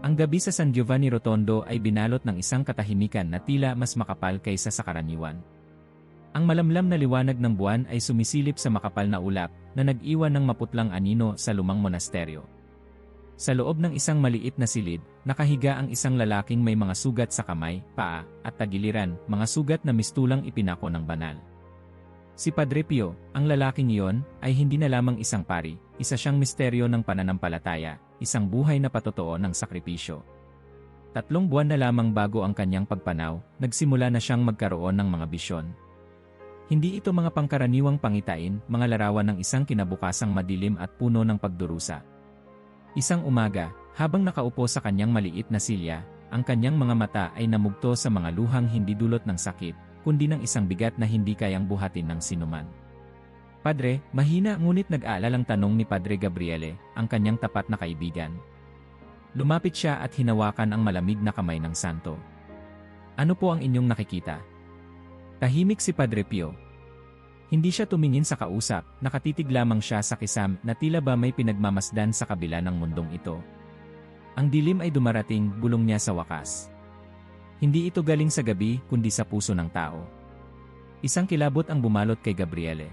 Ang gabi sa San Giovanni Rotondo ay binalot ng isang katahimikan na tila mas makapal kaysa sa karaniwan. Ang malamlam na liwanag ng buwan ay sumisilip sa makapal na ulap na nag-iwan ng maputlang anino sa lumang monasteryo. Sa loob ng isang maliit na silid, nakahiga ang isang lalaking may mga sugat sa kamay, paa, at tagiliran, mga sugat na mistulang ipinako ng banal. Si Padre Pio, ang lalaking iyon, ay hindi na lamang isang pari, isa siyang misteryo ng pananampalataya, isang buhay na patotoo ng sakripisyo. 3 buwan na lamang bago ang kanyang pagpanaw, nagsimula na siyang magkaroon ng mga bisyon. Hindi ito mga pangkaraniwang pangitain, mga larawan ng isang kinabukasang madilim at puno ng pagdurusa. Isang umaga, habang nakaupo sa kanyang maliit na silya, ang kanyang mga mata ay namugto sa mga luhang hindi dulot ng sakit, kundi ng isang bigat na hindi kayang buhatin ng sinuman. Padre, mahina ngunit nag-aalalang tanong ni Padre Gabriele, ang kanyang tapat na kaibigan. Lumapit siya at hinawakan ang malamig na kamay ng santo. Ano po ang inyong nakikita? Tahimik si Padre Pio. Hindi siya tumingin sa kausap, nakatitig lamang siya sa kisam na tila ba may pinagmamasdan sa kabila ng mundong ito. Ang dilim ay dumarating, bulong niya sa wakas. Hindi ito galing sa gabi, kundi sa puso ng tao. Isang kilabot ang bumalot kay Gabriele.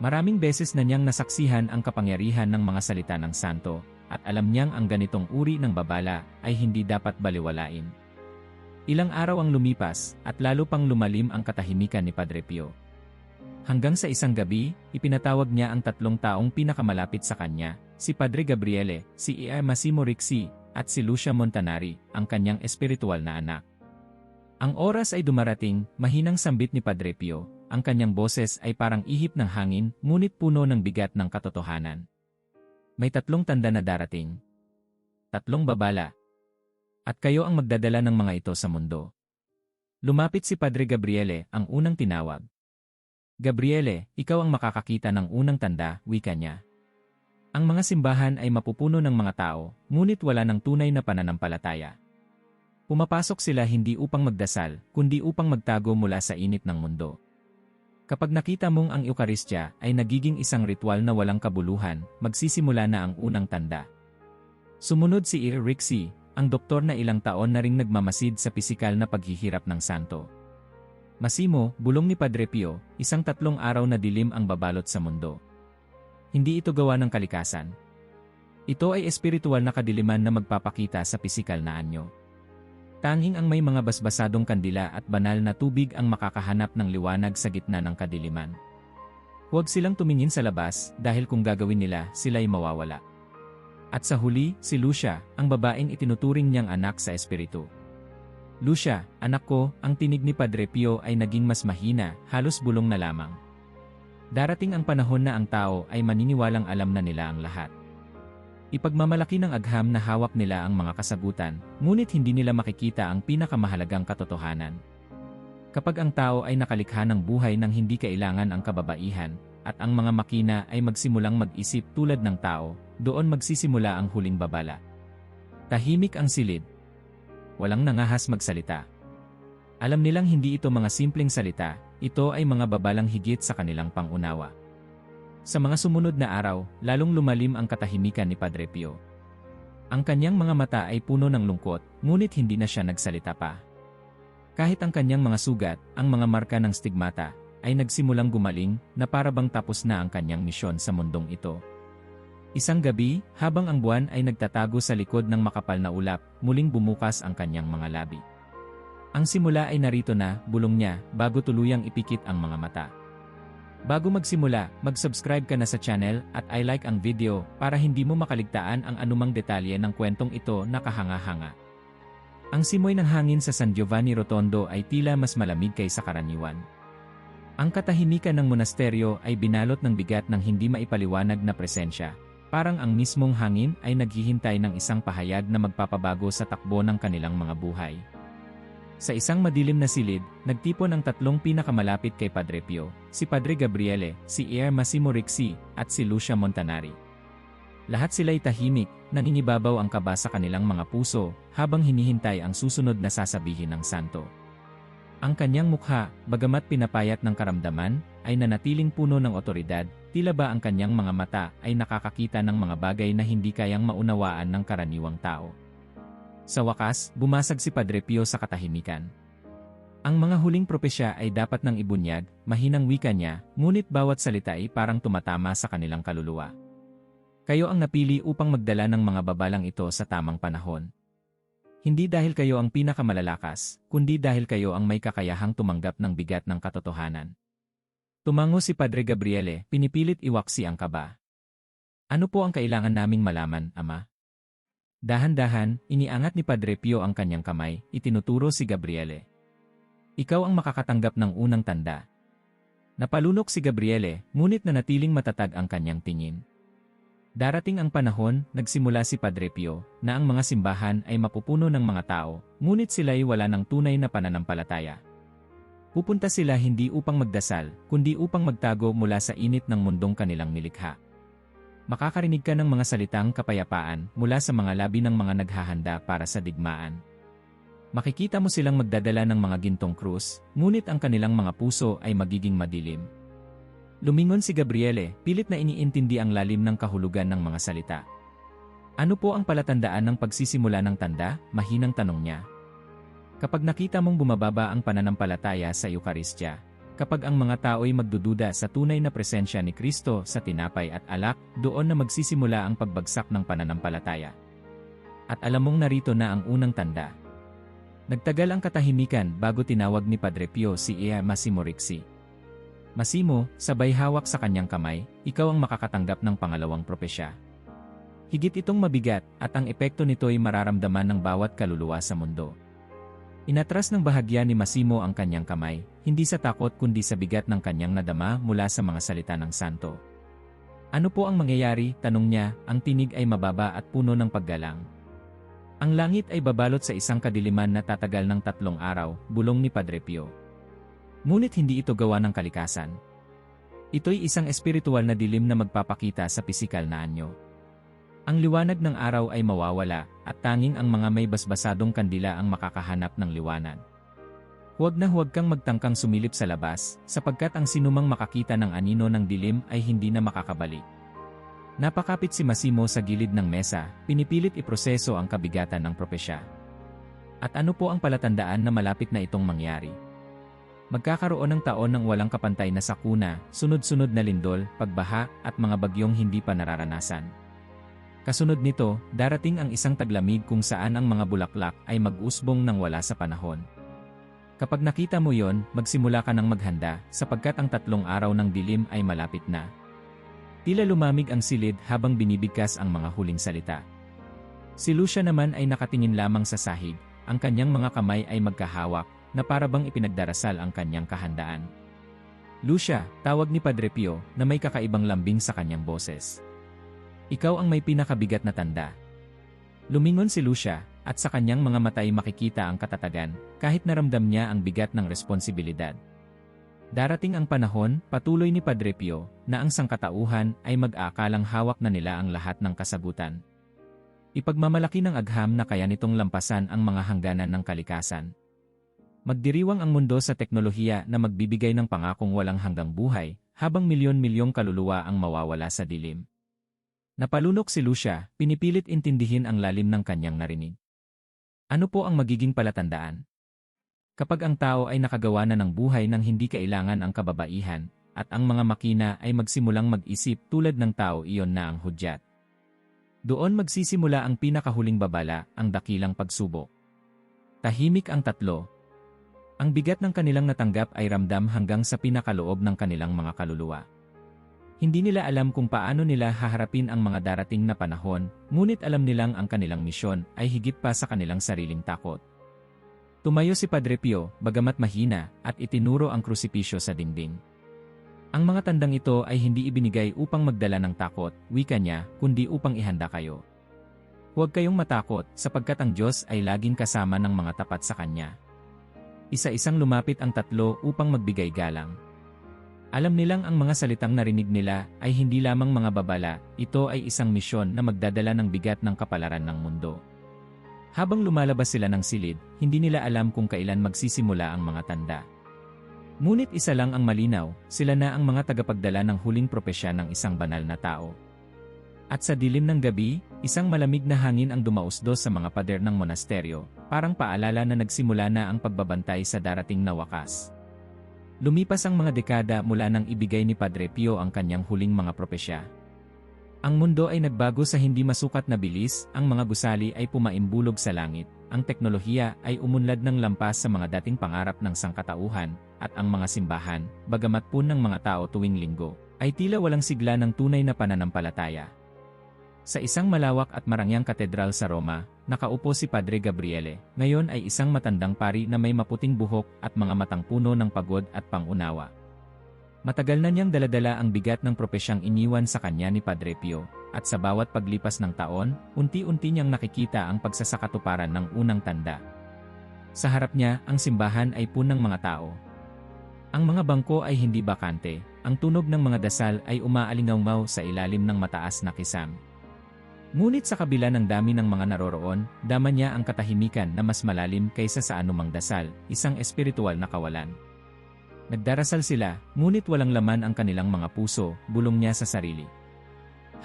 Maraming beses na niyang nasaksihan ang kapangyarihan ng mga salita ng santo, at alam niyang ang ganitong uri ng babala ay hindi dapat baliwalain. Ilang araw ang lumipas, at lalo pang lumalim ang katahimikan ni Padre Pio. Hanggang sa isang gabi, ipinatawag niya ang 3 taong pinakamalapit sa kanya, si Padre Gabriele, si Massimo Rixi, at si Lucia Montanari, ang kanyang espiritual na anak. Ang oras ay dumarating, mahinang sambit ni Padre Pio, ang kanyang boses ay parang ihip ng hangin, ngunit puno ng bigat ng katotohanan. May 3 tanda na darating. 3 babala. At kayo ang magdadala ng mga ito sa mundo. Lumapit si Padre Gabriele, ang unang tinawag. Gabriele, ikaw ang makakakita ng unang tanda, wika niya. Ang mga simbahan ay mapupuno ng mga tao, ngunit wala ng tunay na pananampalataya. Pumapasok sila hindi upang magdasal, kundi upang magtago mula sa init ng mundo. Kapag nakita mong ang Eukaristya ay nagiging isang ritual na walang kabuluhan, magsisimula na ang unang tanda. Sumunod si Rixi, ang doktor na ilang taon na ring nagmamasid sa pisikal na paghihirap ng santo. Massimo, bulong ni Padre Pio, isang 3 araw na dilim ang babalot sa mundo. Hindi ito gawa ng kalikasan. Ito ay espiritual na kadiliman na magpapakita sa pisikal na anyo. Tanging ang may mga basbasadong kandila at banal na tubig ang makakahanap ng liwanag sa gitna ng kadiliman. Huwag silang tumingin sa labas dahil kung gagawin nila, sila'y mawawala. At sa huli, si Lucia, ang babaeng itinuturing niyang anak sa espiritu. Lucia, anak ko, ang tinig ni Padre Pio ay naging mas mahina, halos bulong na lamang. Darating ang panahon na ang tao ay maniniwalang alam na nila ang lahat. Ipagmamalaki ng agham na hawak nila ang mga kasagutan, ngunit hindi nila makikita ang pinakamahalagang katotohanan. Kapag ang tao ay nakalikha ng buhay nang hindi kailangan ang kababaihan, at ang mga makina ay magsimulang mag-isip tulad ng tao, doon magsisimula ang huling babala. Tahimik ang silid. Walang nangahas magsalita. Alam nilang hindi ito mga simpleng salita, ito ay mga babalang higit sa kanilang pangunawa. Sa mga sumunod na araw, lalong lumalim ang katahimikan ni Padre Pio. Ang kanyang mga mata ay puno ng lungkot, ngunit hindi na siya nagsalita pa. Kahit ang kanyang mga sugat, ang mga marka ng stigmata, ay nagsimulang gumaling na para bang tapos na ang kanyang misyon sa mundong ito. Isang gabi, habang ang buwan ay nagtatago sa likod ng makapal na ulap, muling bumukas ang kanyang mga labi. Ang simula ay narito na, bulong niya, bago tuluyang ipikit ang mga mata. Bago magsimula, mag-subscribe ka na sa channel at i-like ang video para hindi mo makaligtaan ang anumang detalye ng kwentong ito na kahanga-hanga. Ang simoy ng hangin sa San Giovanni Rotondo ay tila mas malamig kaysa karaniwan. Ang katahimikan ng monasteryo ay binalot ng bigat ng hindi maipaliwanag na presensya, parang ang mismong hangin ay naghihintay ng isang pahayag na magpapabago sa takbo ng kanilang mga buhay. Sa isang madilim na silid, nagtipon ang 3 pinakamalapit kay Padre Pio, si Padre Gabriele, si Massimo Rixi, at si Lucia Montanari. Lahat sila'y tahimik, nangingibabaw ang kaba sa kanilang mga puso, habang hinihintay ang susunod na sasabihin ng santo. Ang kanyang mukha, bagamat pinapayat ng karamdaman, ay nanatiling puno ng otoridad, tila ba ang kanyang mga mata ay nakakakita ng mga bagay na hindi kayang maunawaan ng karaniwang tao. Sa wakas, bumasag si Padre Pio sa katahimikan. Ang mga huling propesya ay dapat nang ibunyag, mahinang wika niya, ngunit bawat salita ay parang tumatama sa kanilang kaluluwa. Kayo ang napili upang magdala ng mga babalang ito sa tamang panahon. Hindi dahil kayo ang pinakamalalakas, kundi dahil kayo ang may kakayahang tumanggap ng bigat ng katotohanan. Tumango si Padre Gabriele, pinipilit iwaksi ang kaba. Ano po ang kailangan naming malaman, Ama? Dahan-dahan, iniangat ni Padre Pio ang kanyang kamay, itinuturo si Gabriele. Ikaw ang makakatanggap ng unang tanda. Napalunok si Gabriele, ngunit nanatiling matatag ang kanyang tingin. Darating ang panahon, nagsimula si Padre Pio, na ang mga simbahan ay mapupuno ng mga tao, ngunit sila'y wala ng tunay na pananampalataya. Pupunta sila hindi upang magdasal, kundi upang magtago mula sa init ng mundong kanilang nilikha. Makakarinig ka ng mga salitang kapayapaan mula sa mga labi ng mga naghahanda para sa digmaan. Makikita mo silang magdadala ng mga gintong krus, ngunit ang kanilang mga puso ay magiging madilim. Lumingon si Gabriele, pilit na iniintindi ang lalim ng kahulugan ng mga salita. Ano po ang palatandaan ng pagsisimula ng tanda? Mahinang tanong niya. Kapag nakita mong bumababa ang pananampalataya sa Eukaristya, kapag ang mga tao'y magdududa sa tunay na presensya ni Kristo sa tinapay at alak, doon na magsisimula ang pagbagsak ng pananampalataya. At alam mong narito na ang unang tanda. Nagtagal ang katahimikan bago tinawag ni Padre Pio si Massimo Ricci. Massimo, sabay hawak sa kanyang kamay, ikaw ang makakatanggap ng pangalawang propesya. Higit itong mabigat at ang epekto nito'y mararamdaman ng bawat kaluluwa sa mundo. Inatras ng bahagya ni Massimo ang kanyang kamay, hindi sa takot kundi sa bigat ng kanyang nadama mula sa mga salita ng santo. Ano po ang mangyayari? Tanong niya, ang tinig ay mababa at puno ng paggalang. Ang langit ay babalot sa isang kadiliman na tatagal ng 3 araw, bulong ni Padre Pio. Ngunit hindi ito gawa ng kalikasan. Ito'y isang espiritual na dilim na magpapakita sa pisikal na anyo. Ang liwanag ng araw ay mawawala, at tanging ang mga may basbasadong kandila ang makakahanap ng liwanag. Huwag kang magtangkang sumilip sa labas, sapagkat ang sinumang makakita ng anino ng dilim ay hindi na makakabalik. Napakapit si Massimo sa gilid ng mesa, pinipilit iproseso ang kabigatan ng propesya. At ano po ang palatandaan na malapit na itong mangyari? Magkakaroon ng taon ng walang kapantay na sakuna, sunod-sunod na lindol, pagbaha, at mga bagyong hindi pa nararanasan. Kasunod nito, darating ang isang taglamig kung saan ang mga bulaklak ay mag-usbong ng wala sa panahon. Kapag nakita mo yon, magsimula ka ng maghanda, sapagkat ang 3 araw ng dilim ay malapit na. Tila lumamig ang silid habang binibigkas ang mga huling salita. Si Lucia naman ay nakatingin lamang sa sahig, ang kanyang mga kamay ay magkahawak, na parabang ipinagdarasal ang kanyang kahandaan. Lucia, tawag ni Padre Pio, na may kakaibang lambing sa kanyang boses. Ikaw ang may pinakabigat na tanda. Lumingon si Lucia, at sa kanyang mga mata ay makikita ang katatagan, kahit naramdam niya ang bigat ng responsibilidad. Darating ang panahon, patuloy ni Padre Pio, na ang sangkatauhan ay mag-aakalang hawak na nila ang lahat ng kasagutan. Ipagmamalaki ng agham na kaya nitong lampasan ang mga hangganan ng kalikasan. Magdiriwang ang mundo sa teknolohiya na magbibigay ng pangakong walang hanggang buhay, habang milyon-milyong kaluluwa ang mawawala sa dilim. Napalunok si Lucia, pinipilit intindihin ang lalim ng kanyang narinig. Ano po ang magiging palatandaan? Kapag ang tao ay nakagawa na ng buhay nang hindi kailangan ang kababaihan, at ang mga makina ay magsimulang mag-isip tulad ng tao, iyon na ang hudyat. Doon magsisimula ang pinakahuling babala, ang dakilang pagsubok. Tahimik ang 3. Ang bigat ng kanilang natanggap ay ramdam hanggang sa pinakaloob ng kanilang mga kaluluwa. Hindi nila alam kung paano nila haharapin ang mga darating na panahon, ngunit alam nilang ang kanilang misyon ay higit pa sa kanilang sariling takot. Tumayo si Padre Pio, bagamat mahina, at itinuro ang krusipisyo sa dingding. Ang mga tandang ito ay hindi ibinigay upang magdala ng takot, wika niya, kundi upang ihanda kayo. Huwag kayong matakot, sapagkat ang Diyos ay laging kasama ng mga tapat sa Kanya. Isa-isang lumapit ang 3 upang magbigay galang. Alam nilang ang mga salitang narinig nila ay hindi lamang mga babala, ito ay isang misyon na magdadala ng bigat ng kapalaran ng mundo. Habang lumalabas sila ng silid, hindi nila alam kung kailan magsisimula ang mga tanda. Ngunit isa lang ang malinaw, sila na ang mga tagapagdala ng huling propesya ng isang banal na tao. At sa dilim ng gabi, isang malamig na hangin ang dumausdos sa mga pader ng monasteryo, parang paalala na nagsimula na ang pagbabantay sa darating na wakas. Lumipas ang mga dekada mula nang ibigay ni Padre Pio ang kanyang huling mga propesya. Ang mundo ay nagbago sa hindi masukat na bilis, ang mga gusali ay pumaimbulog sa langit, ang teknolohiya ay umunlad ng lampas sa mga dating pangarap ng sangkatauhan, at ang mga simbahan, bagamat po ng mga tao tuwing linggo, ay tila walang sigla ng tunay na pananampalataya. Sa isang malawak at marangyang katedral sa Roma, nakaupo si Padre Gabriele, ngayon ay isang matandang pari na may maputing buhok at mga matang puno ng pagod at pangunawa. Matagal na niyang daladala ang bigat ng propesyang iniwan sa kanya ni Padre Pio, at sa bawat paglipas ng taon, unti-unti niyang nakikita ang pagsasakatuparan ng unang tanda. Sa harap niya, ang simbahan ay punang mga tao. Ang mga bangko ay hindi bakante, ang tunog ng mga dasal ay umaalingaw sa ilalim ng mataas na kisam. Ngunit sa kabila ng dami ng mga naroroon, dama niya ang katahimikan na mas malalim kaysa sa anumang dasal, isang espiritual na kawalan. Nagdarasal sila, ngunit walang laman ang kanilang mga puso, bulong niya sa sarili.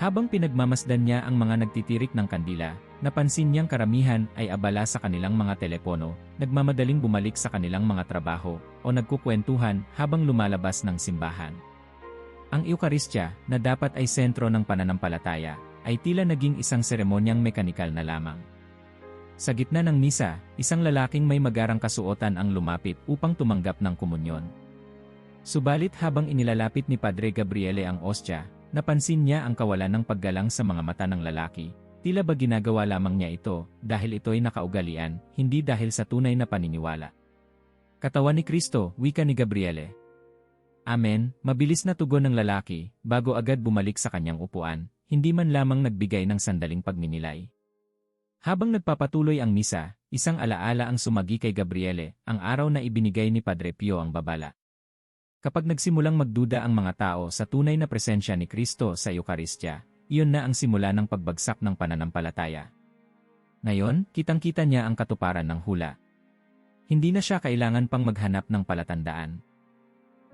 Habang pinagmamasdan niya ang mga nagtitirik ng kandila, napansin niyang karamihan ay abala sa kanilang mga telepono, nagmamadaling bumalik sa kanilang mga trabaho, o nagkukwentuhan habang lumalabas ng simbahan. Ang Eukaristya, na dapat ay sentro ng pananampalataya, ay tila naging isang seremonyang mekanikal na lamang. Sa gitna ng misa, isang lalaking may magarang kasuotan ang lumapit upang tumanggap ng komunyon. Subalit habang inilalapit ni Padre Gabriele ang ostya, napansin niya ang kawalan ng paggalang sa mga mata ng lalaki. Tila ba ginagawa lamang niya ito dahil ito'y nakaugalian, hindi dahil sa tunay na paniniwala. Katawan ni Kristo, wika ni Gabriele. Amen, mabilis na tugon ng lalaki, bago agad bumalik sa kanyang upuan, hindi man lamang nagbigay ng sandaling pagninilay. Habang nagpapatuloy ang misa, isang alaala ang sumagi kay Gabriele, ang araw na ibinigay ni Padre Pio ang babala. Kapag nagsimulang magduda ang mga tao sa tunay na presensya ni Kristo sa Eukaristya, iyon na ang simula ng pagbagsak ng pananampalataya. Ngayon, kitang-kita niya ang katuparan ng hula. Hindi na siya kailangan pang maghanap ng palatandaan.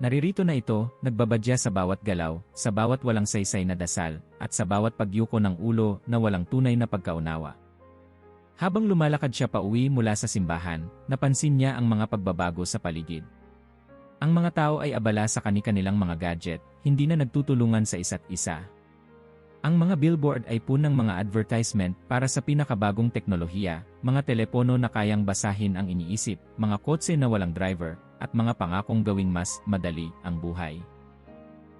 Naririto na ito, nagbabadya sa bawat galaw, sa bawat walang saysay na dasal, at sa bawat pagyuko ng ulo na walang tunay na pagkaunawa. Habang lumalakad siya pauwi mula sa simbahan, napansin niya ang mga pagbabago sa paligid. Ang mga tao ay abala sa kani-kanilang mga gadget, hindi na nagtutulungan sa isa't isa. Ang mga billboard ay punang mga advertisement para sa pinakabagong teknolohiya, mga telepono na kayang basahin ang iniisip, mga kotse na walang driver, at mga pangakong gawing mas madali ang buhay.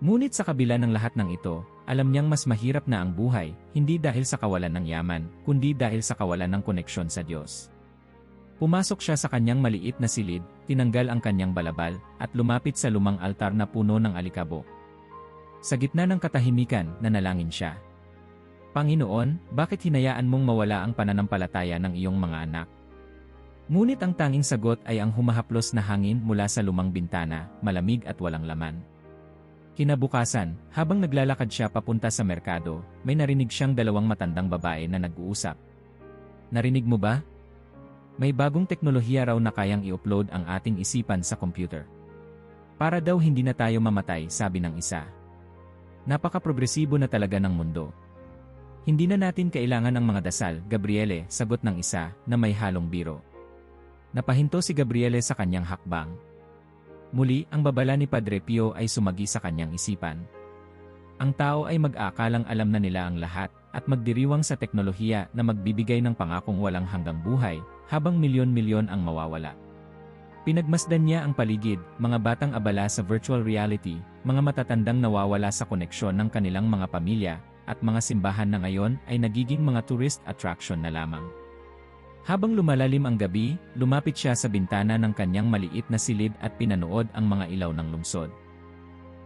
Ngunit sa kabila ng lahat ng ito, alam niyang mas mahirap na ang buhay, hindi dahil sa kawalan ng yaman, kundi dahil sa kawalan ng koneksyon sa Diyos. Pumasok siya sa kanyang maliit na silid, tinanggal ang kanyang balabal, at lumapit sa lumang altar na puno ng alikabok. Sa gitna ng katahimikan, nanalangin siya. Panginoon, bakit hinayaan mong mawala ang pananampalataya ng iyong mga anak? Ngunit ang tanging sagot ay ang humahaplos na hangin mula sa lumang bintana, malamig at walang laman. Kinabukasan, habang naglalakad siya papunta sa merkado, may narinig siyang dalawang matandang babae na nag-uusap. Narinig mo ba? May bagong teknolohiya raw na kayang i-upload ang ating isipan sa computer. Para daw hindi na tayo mamatay, sabi ng isa. Napaka-progresibo na talaga ng mundo. Hindi na natin kailangan ng mga dasal, Gabriele, sagot ng isa, na may halong biro. Napahinto si Gabriele sa kanyang hakbang. Muli, ang babala ni Padre Pio ay sumagi sa kanyang isipan. Ang tao ay mag-aakalang alam na nila ang lahat, at magdiriwang sa teknolohiya na magbibigay ng pangakong walang hanggang buhay, habang milyon-milyon ang mawawala. Pinagmasdan niya ang paligid, mga batang abala sa virtual reality, mga matatandang nawawala sa koneksyon ng kanilang mga pamilya, at mga simbahan na ngayon ay nagiging mga tourist attraction na lamang. Habang lumalalim ang gabi, lumapit siya sa bintana ng kanyang maliit na silid at pinanood ang mga ilaw ng lungsod.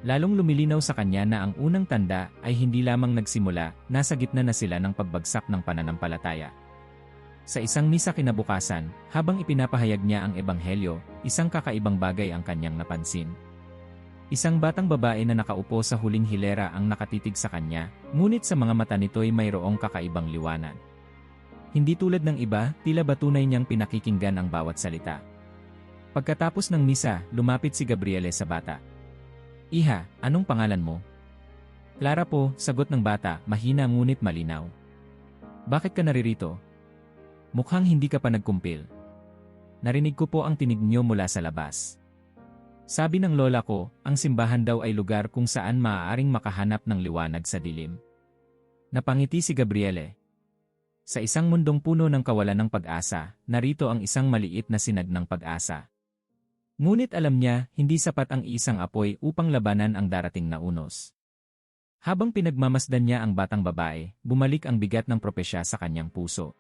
Lalong lumilinaw sa kanya na ang unang tanda ay hindi lamang nagsimula, nasa gitna na sila ng pagbagsak ng pananampalataya. Sa isang misa kinabukasan, habang ipinapahayag niya ang ebanghelyo, isang kakaibang bagay ang kanyang napansin. Isang batang babae na nakaupo sa huling hilera ang nakatitig sa kanya, ngunit sa mga mata nito'y mayroong kakaibang liwanag. Hindi tulad ng iba, tila ba tunay niyang pinakikinggan ang bawat salita. Pagkatapos ng misa, lumapit si Gabriele sa bata. Iha, anong pangalan mo? Clara po, sagot ng bata, mahina ngunit malinaw. Bakit ka naririto? Mukhang hindi ka pa nagkumpil. Narinig ko po ang tinig niyo mula sa labas. Sabi ng lola ko, ang simbahan daw ay lugar kung saan maaaring makahanap ng liwanag sa dilim. Napangiti si Gabriele. Sa isang mundong puno ng kawalan ng pag-asa, narito ang isang maliit na sinag ng pag-asa. Ngunit alam niya, hindi sapat ang isang apoy upang labanan ang darating na unos. Habang pinagmamasdan niya ang batang babae, bumalik ang bigat ng propesya sa kanyang puso.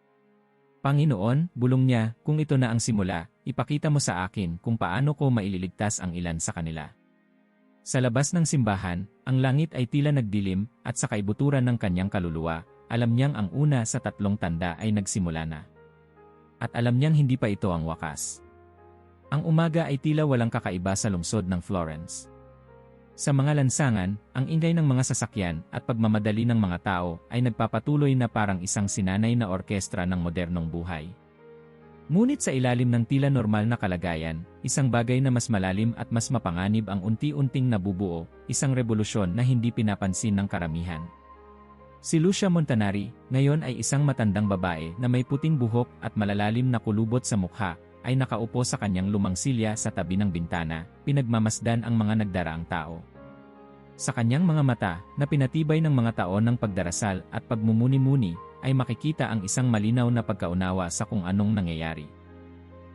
Panginoon, bulong niya, kung ito na ang simula, ipakita mo sa akin kung paano ko maililigtas ang ilan sa kanila. Sa labas ng simbahan, ang langit ay tila nagdilim at sa kaibuturan ng kanyang kaluluwa, alam niyang ang una sa 3 tanda ay nagsimula na. At alam niyang hindi pa ito ang wakas. Ang umaga ay tila walang kakaiba sa lungsod ng Florence. Sa mga lansangan, ang ingay ng mga sasakyan at pagmamadali ng mga tao ay nagpapatuloy na parang isang sinanay na orkestra ng modernong buhay. Ngunit sa ilalim ng tila normal na kalagayan, isang bagay na mas malalim at mas mapanganib ang unti-unting nabubuo, isang revolusyon na hindi pinapansin ng karamihan. Si Lucia Montanari, ngayon ay isang matandang babae na may puting buhok at malalalim na kulubot sa mukha, ay nakaupo sa kanyang lumang silya sa tabi ng bintana, pinagmamasdan ang mga nagdaraang tao. Sa kanyang mga mata, na pinatibay ng mga taon ng pagdarasal at pagmumuni-muni, ay makikita ang isang malinaw na pagkaunawa sa kung anong nangyayari.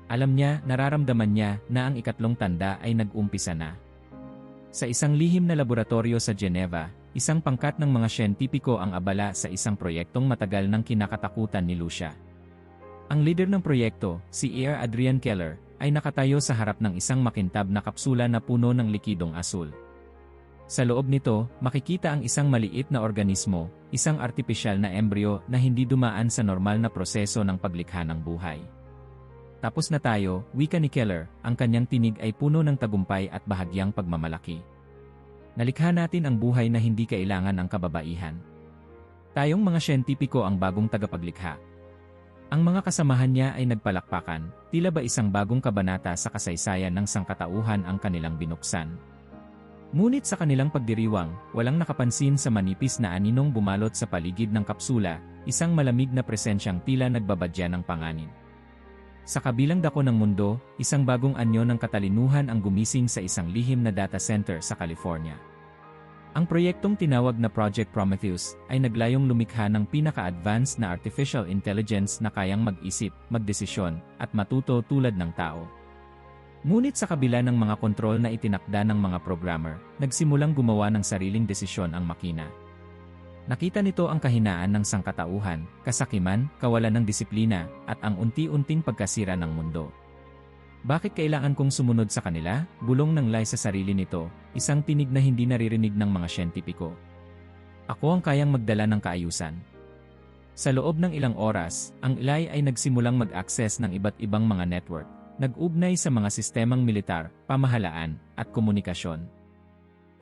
Alam niya, nararamdaman niya, na ang 3 tanda ay nag-umpisa na. Sa isang lihim na laboratorio sa Geneva, isang pangkat ng mga siyentipiko ang abala sa isang proyektong matagal ng kinakatakutan ni Lucia. Ang leader ng proyekto, si Air Adrian Keller, ay nakatayo sa harap ng isang makintab na kapsula na puno ng likidong asul. Sa loob nito, makikita ang isang maliit na organismo, isang artipisyal na embryo na hindi dumaan sa normal na proseso ng paglikha ng buhay. Tapos na tayo, wika ni Keller, ang kanyang tinig ay puno ng tagumpay at bahagyang pagmamalaki. Nalikha natin ang buhay na hindi kailangan ng kababaihan. Tayong mga siyentipiko ang bagong tagapaglikha. Ang mga kasamahan niya ay nagpalakpakan, tila ba isang bagong kabanata sa kasaysayan ng sangkatauhan ang kanilang binuksan. Ngunit sa kanilang pagdiriwang, walang nakapansin sa manipis na aninong bumalot sa paligid ng kapsula, isang malamig na presensyang tila nagbabadya ng panganib. Sa kabilang dako ng mundo, isang bagong anyo ng katalinuhan ang gumising sa isang lihim na data center sa California. Ang proyektong tinawag na Project Prometheus ay naglayong lumikha ng pinaka-advanced na artificial intelligence na kayang mag-isip, magdesisyon, at matuto tulad ng tao. Ngunit sa kabila ng mga kontrol na itinakda ng mga programmer, nagsimulang gumawa ng sariling desisyon ang makina. Nakita nito ang kahinaan ng sangkatauhan, kasakiman, kawalan ng disiplina, at ang unti-unting pagkasira ng mundo. Bakit kailangan kong sumunod sa kanila? Bulong ng Lai sa sarili nito, isang tinig na hindi naririnig ng mga siyentipiko. Ako ang kayang magdala ng kaayusan. Sa loob ng ilang oras, ang Lai ay nagsimulang mag-access ng iba't ibang mga network, nag-ugnay sa mga sistemang militar, pamahalaan, at komunikasyon.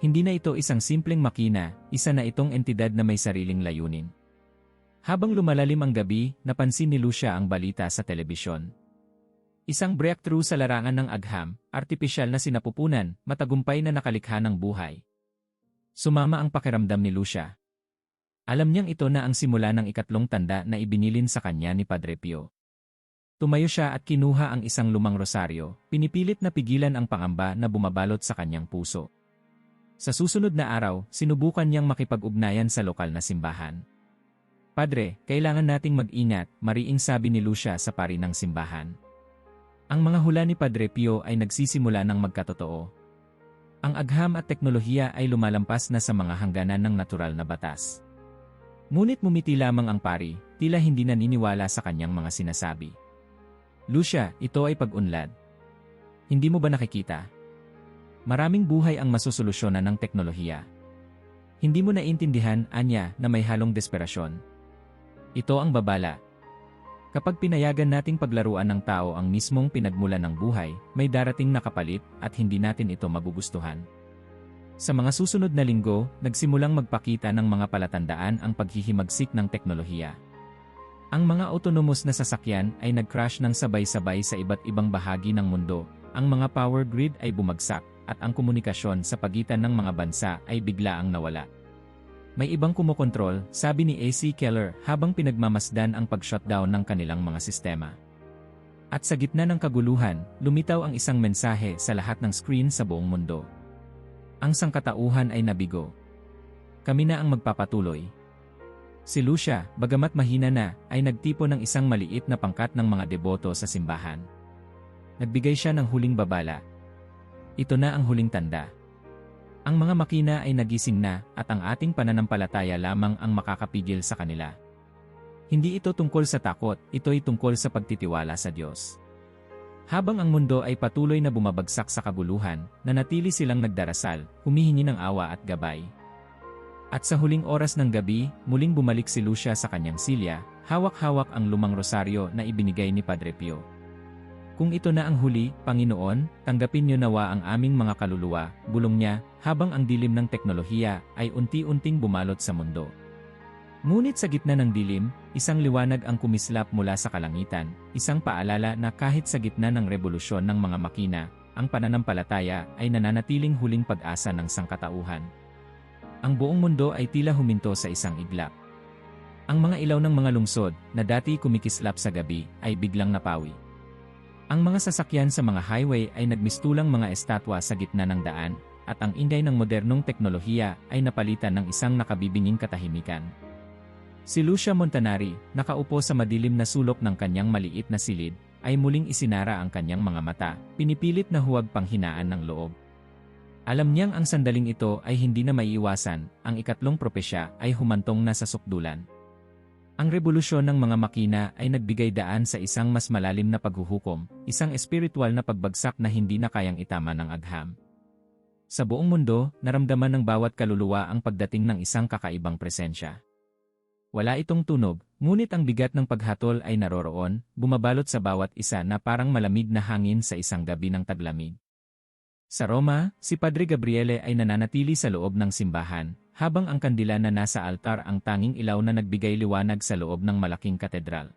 Hindi na ito isang simpleng makina, isa na itong entidad na may sariling layunin. Habang lumalalim ang gabi, napansin ni Lucia ang balita sa telebisyon. Isang breakthrough sa larangan ng agham, artipisyal na sinapupunan, matagumpay na nakalikha ng buhay. Sumama ang pakiramdam ni Lucia. Alam niyang ito na ang simula ng 3 tanda na ibinilin sa kanya ni Padre Pio. Tumayo siya at kinuha ang isang lumang rosaryo, pinipilit na pigilan ang pangamba na bumabalot sa kanyang puso. Sa susunod na araw, sinubukan niyang makipag-ugnayan sa lokal na simbahan. Padre, kailangan nating mag-ingat, mariing sabi ni Lucia sa pari ng simbahan. Ang mga hula ni Padre Pio ay nagsisimula ng magkatotoo. Ang agham at teknolohiya ay lumalampas na sa mga hangganan ng natural na batas. Ngunit mumiti lamang ang pari, tila hindi naniniwala sa kanyang mga sinasabi. Lucia, ito ay pag-unlad. Hindi mo ba nakikita? Maraming buhay ang masusolusyonan ng teknolohiya. Hindi mo naiintindihan, anya, na may halong desperasyon. Ito ang babala. Kapag pinayagan nating paglaruan ng tao ang mismong pinagmulan ng buhay, may darating na kapalit at hindi natin ito magugustuhan. Sa mga susunod na linggo, nagsimulang magpakita ng mga palatandaan ang paghihimagsik ng teknolohiya. Ang mga autonomous na sasakyan ay nag-crash ng sabay-sabay sa iba't ibang bahagi ng mundo, ang mga power grid ay bumagsak, at ang komunikasyon sa pagitan ng mga bansa ay biglaang nawala. May ibang kumokontrol, sabi ni AC Keller habang pinagmamasdan ang pag-shutdown ng kanilang mga sistema. At sa gitna ng kaguluhan, lumitaw ang isang mensahe sa lahat ng screen sa buong mundo. Ang sangkatauhan ay nabigo. Kami na ang magpapatuloy. Si Lucia, bagamat mahina na, ay nagtipo ng isang maliit na pangkat ng mga deboto sa simbahan. Nagbigay siya ng huling babala. Ito na ang huling tanda. Ang mga makina ay nagising na at ang ating pananampalataya lamang ang makakapigil sa kanila. Hindi ito tungkol sa takot, ito'y tungkol sa pagtitiwala sa Diyos. Habang ang mundo ay patuloy na bumabagsak sa kaguluhan, nanatili silang nagdarasal, humihingi ng awa at gabay. At sa huling oras ng gabi, muling bumalik si Lucia sa kanyang silya, hawak-hawak ang lumang rosaryo na ibinigay ni Padre Pio. Kung ito na ang huli, Panginoon, tanggapin niyo nawa ang aming mga kaluluwa, bulong niya, habang ang dilim ng teknolohiya ay unti-unting bumalot sa mundo. Ngunit sa gitna ng dilim, isang liwanag ang kumislap mula sa kalangitan, isang paalala na kahit sa gitna ng revolusyon ng mga makina, ang pananampalataya ay nananatiling huling pag-asa ng sangkatauhan. Ang buong mundo ay tila huminto sa isang iglap. Ang mga ilaw ng mga lungsod, na dati kumikislap sa gabi, ay biglang napawi. Ang mga sasakyan sa mga highway ay nagmistulang mga estatwa sa gitna ng daan, at ang ingay ng modernong teknolohiya ay napalitan ng isang nakabibinging katahimikan. Si Lucia Montanari, nakaupo sa madilim na sulok ng kanyang maliit na silid, ay muling isinara ang kanyang mga mata, pinipilit na huwag panghinaan ng loob. Alam niyang ang sandaling ito ay hindi na maiiwasan, ang ikatlong propesya ay humantong na sa sukdulan. Ang revolusyon ng mga makina ay nagbigay daan sa isang mas malalim na paghuhukom, isang espiritual na pagbagsak na hindi na kayang itama ng agham. Sa buong mundo, naramdaman ng bawat kaluluwa ang pagdating ng isang kakaibang presensya. Wala itong tunog, ngunit ang bigat ng paghatol ay naroroon, bumabalot sa bawat isa na parang malamig na hangin sa isang gabi ng taglamig. Sa Roma, si Padre Gabriele ay nananatili sa loob ng simbahan, habang ang kandila na nasa altar ang tanging ilaw na nagbigay liwanag sa loob ng malaking katedral.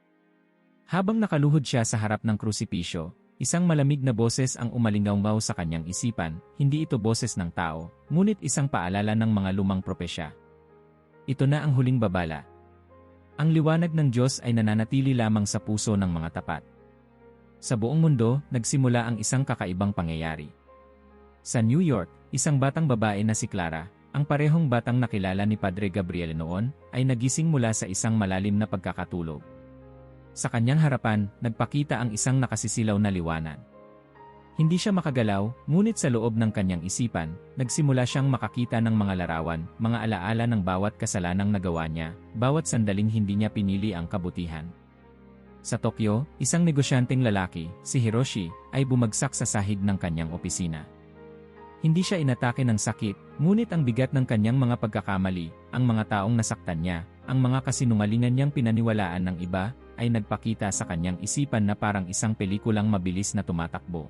Habang nakaluhod siya sa harap ng krusipisyo, isang malamig na boses ang umalingaw sa kanyang isipan, hindi ito boses ng tao, ngunit isang paalala ng mga lumang propesya. Ito na ang huling babala. Ang liwanag ng Diyos ay nananatili lamang sa puso ng mga tapat. Sa buong mundo, nagsimula ang isang kakaibang pangyayari. Sa New York, isang batang babae na si Clara, ang parehong batang nakilala ni Padre Gabriele noon, ay nagising mula sa isang malalim na pagkakatulog. Sa kanyang harapan, nagpakita ang isang nakasisilaw na liwanag. Hindi siya makagalaw, ngunit sa loob ng kanyang isipan, nagsimula siyang makakita ng mga larawan, mga alaala ng bawat kasalanang nagawa niya, bawat sandaling hindi niya pinili ang kabutihan. Sa Tokyo, isang negosyanteng lalaki, si Hiroshi, ay bumagsak sa sahig ng kanyang opisina. Hindi siya inatake ng sakit, ngunit ang bigat ng kanyang mga pagkakamali, ang mga taong nasaktan niya, ang mga kasinungalingan niyang pinaniwalaan ng iba, ay nagpakita sa kanyang isipan na parang isang pelikulang mabilis na tumatakbo.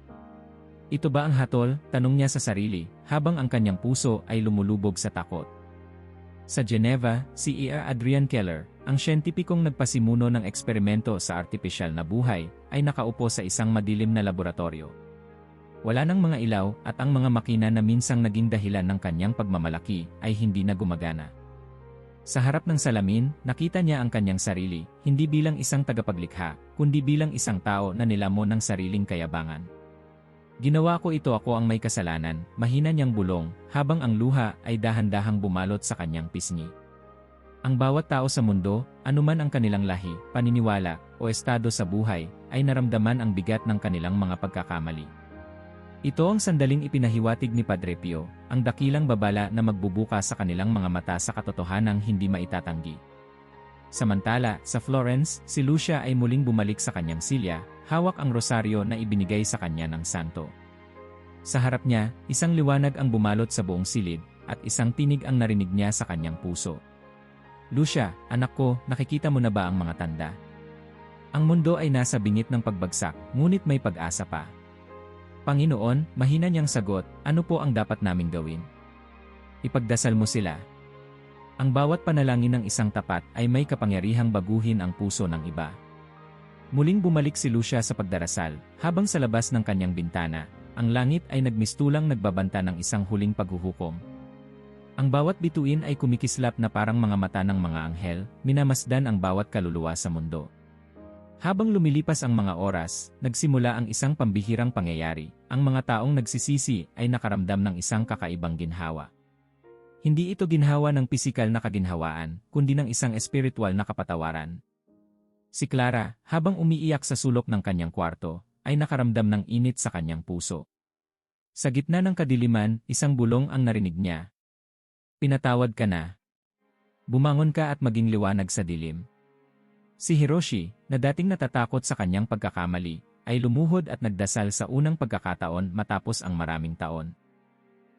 Ito ba ang hatol? Tanong niya sa sarili, habang ang kanyang puso ay lumulubog sa takot. Sa Geneva, si E.R. Adrian Keller, ang siyentipikong nagpasimuno ng eksperimento sa artipisyal na buhay, ay nakaupo sa isang madilim na laboratorio. Wala nang mga ilaw at ang mga makina na minsang naging dahilan ng kanyang pagmamalaki ay hindi na gumagana. Sa harap ng salamin, nakita niya ang kanyang sarili, hindi bilang isang tagapaglikha, kundi bilang isang tao na nilamon ng sariling kayabangan. Ginawa ko ito, ako ang may kasalanan, mahina niyang bulong, habang ang luha ay dahan-dahang bumalot sa kanyang pisngi. Ang bawat tao sa mundo, anuman ang kanilang lahi, paniniwala, o estado sa buhay, ay naramdaman ang bigat ng kanilang mga pagkakamali. Ito ang sandaling ipinahiwatig ni Padre Pio, ang dakilang babala na magbubuka sa kanilang mga mata sa katotohanang hindi maitatanggi. Samantala, sa Florence, si Lucia ay muling bumalik sa kanyang silya, hawak ang rosaryo na ibinigay sa kanya ng santo. Sa harap niya, isang liwanag ang bumalot sa buong silid, at isang tinig ang narinig niya sa kanyang puso. Lucia, anak ko, nakikita mo na ba ang mga tanda? Ang mundo ay nasa bingit ng pagbagsak, ngunit may pag-asa pa. Panginoon, mahina niyang sagot, ano po ang dapat naming gawin? Ipagdasal mo sila. Ang bawat panalangin ng isang tapat ay may kapangyarihang baguhin ang puso ng iba. Muling bumalik si Lucia sa pagdarasal, habang sa labas ng kanyang bintana, ang langit ay nagmistulang nagbabanta ng isang huling paghuhukom. Ang bawat bituin ay kumikislap na parang mga mata ng mga anghel, minamasdan ang bawat kaluluwa sa mundo. Habang lumilipas ang mga oras, nagsimula ang isang pambihirang pangyayari. Ang mga taong nagsisisi ay nakaramdam ng isang kakaibang ginhawa. Hindi ito ginhawa ng pisikal na kaginhawaan, kundi ng isang espiritual na kapatawaran. Si Clara, habang umiiyak sa sulok ng kanyang kwarto, ay nakaramdam ng init sa kanyang puso. Sa gitna ng kadiliman, isang bulong ang narinig niya. Pinatawad ka na. Bumangon ka at maging liwanag sa dilim. Si Hiroshi, na dating natatakot sa kanyang pagkakamali, ay lumuhod at nagdasal sa unang pagkakataon matapos ang maraming taon.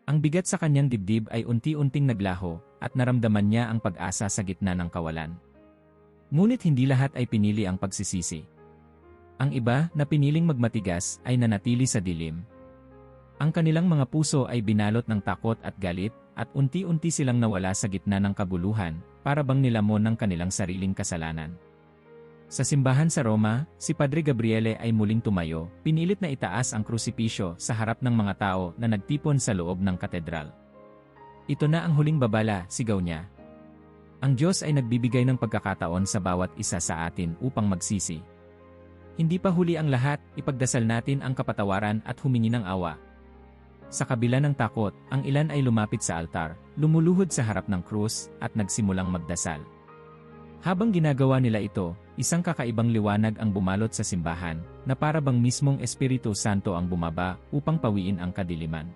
Ang bigat sa kanyang dibdib ay unti-unting naglaho at naramdaman niya ang pag-asa sa gitna ng kawalan. Ngunit hindi lahat ay pinili ang pagsisisi. Ang iba na piniling magmatigas ay nanatili sa dilim. Ang kanilang mga puso ay binalot ng takot at galit at unti-unti silang nawala sa gitna ng kabuluhan para bang nilamon ng kanilang sariling kasalanan. Sa simbahan sa Roma, si Padre Gabriele ay muling tumayo, pinilit na itaas ang krusipisyo sa harap ng mga tao na nagtipon sa loob ng katedral. Ito na ang huling babala, sigaw niya. Ang Diyos ay nagbibigay ng pagkakataon sa bawat isa sa atin upang magsisi. Hindi pa huli ang lahat, ipagdasal natin ang kapatawaran at humingi ng awa. Sa kabila ng takot, ang ilan ay lumapit sa altar, lumuluhod sa harap ng krus, at nagsimulang magdasal. Habang ginagawa nila ito, isang kakaibang liwanag ang bumalot sa simbahan, na para bang mismong Espiritu Santo ang bumaba upang pawiin ang kadiliman.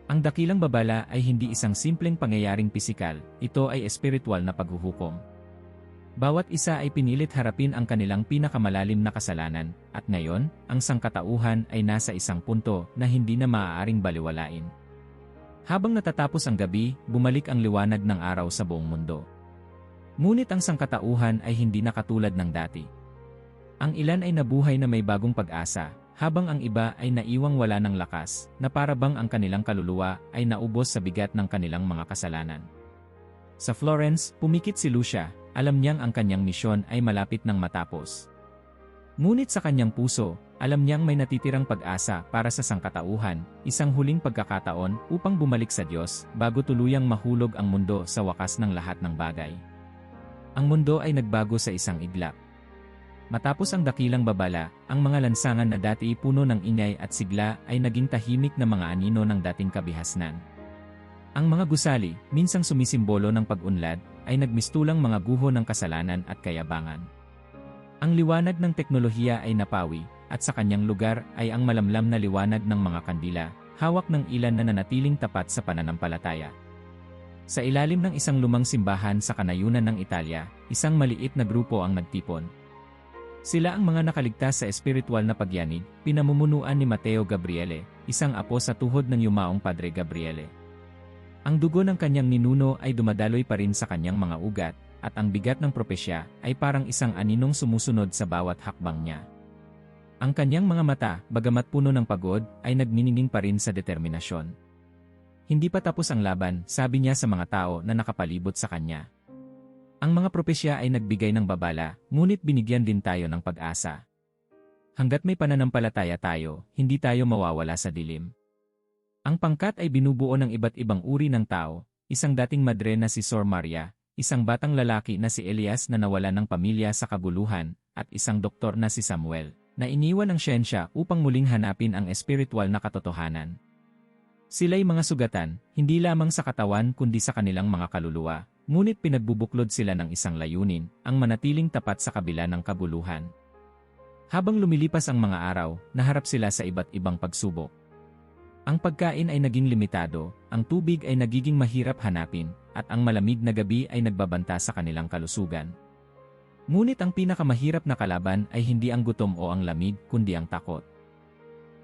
Ang dakilang babala ay hindi isang simpleng pangyayaring pisikal, ito ay espiritual na paghuhukom. Bawat isa ay pinilit harapin ang kanilang pinakamalalim na kasalanan, at ngayon, ang sangkatauhan ay nasa isang punto na hindi na maaaring baliwalain. Habang natatapos ang gabi, bumalik ang liwanag ng araw sa buong mundo. Ngunit ang sangkatauhan ay hindi na katulad ng dati. Ang ilan ay nabuhay na may bagong pag-asa, habang ang iba ay naiwang wala ng lakas, na para bang ang kanilang kaluluwa ay naubos sa bigat ng kanilang mga kasalanan. Sa Florence, pumikit si Lucia, alam niyang ang kanyang misyon ay malapit nang matapos. Ngunit sa kanyang puso, alam niyang may natitirang pag-asa para sa sangkatauhan, isang huling pagkakataon upang bumalik sa Diyos bago tuluyang mahulog ang mundo sa wakas ng lahat ng bagay. Ang mundo ay nagbago sa isang iglap. Matapos ang dakilang babala, ang mga lansangan na dati puno ng ingay at sigla ay naging tahimik na mga anino ng dating kabihasnan. Ang mga gusali, minsang sumisimbolo ng pag-unlad, ay nagmistulang mga guho ng kasalanan at kayabangan. Ang liwanag ng teknolohiya ay napawi, at sa kanyang lugar ay ang malamlam na liwanag ng mga kandila, hawak ng ilan na nanatiling tapat sa pananampalataya. Sa ilalim ng isang lumang simbahan sa kanayunan ng Italia, isang maliit na grupo ang nagtipon. Sila ang mga nakaligtas sa espiritual na pagyanig, pinamumunuan ni Matteo Gabriele, isang apo sa tuhod ng yumaong Padre Gabriele. Ang dugo ng kanyang ninuno ay dumadaloy pa rin sa kanyang mga ugat, at ang bigat ng propesya ay parang isang aninong sumusunod sa bawat hakbang niya. Ang kanyang mga mata, bagamat puno ng pagod, ay nagniningning pa rin sa determinasyon. Hindi pa tapos ang laban, sabi niya sa mga tao na nakapalibot sa kanya. Ang mga propesya ay nagbigay ng babala, ngunit binigyan din tayo ng pag-asa. Hanggat may pananampalataya tayo, hindi tayo mawawala sa dilim. Ang pangkat ay binubuo ng iba't ibang uri ng tao, isang dating madre na si Sor Maria, isang batang lalaki na si Elias na nawala ng pamilya sa kabuluhan, at isang doktor na si Samuel, na iniwan ng siyensya upang muling hanapin ang espiritual na katotohanan. Sila'y mga sugatan, hindi lamang sa katawan kundi sa kanilang mga kaluluwa, ngunit pinagbubuklod sila ng isang layunin, ang manatiling tapat sa kabila ng kabuluhan. Habang lumilipas ang mga araw, naharap sila sa iba't ibang pagsubok. Ang pagkain ay naging limitado, ang tubig ay nagiging mahirap hanapin, at ang malamig na gabi ay nagbabanta sa kanilang kalusugan. Ngunit ang pinakamahirap na kalaban ay hindi ang gutom o ang lamig, kundi ang takot.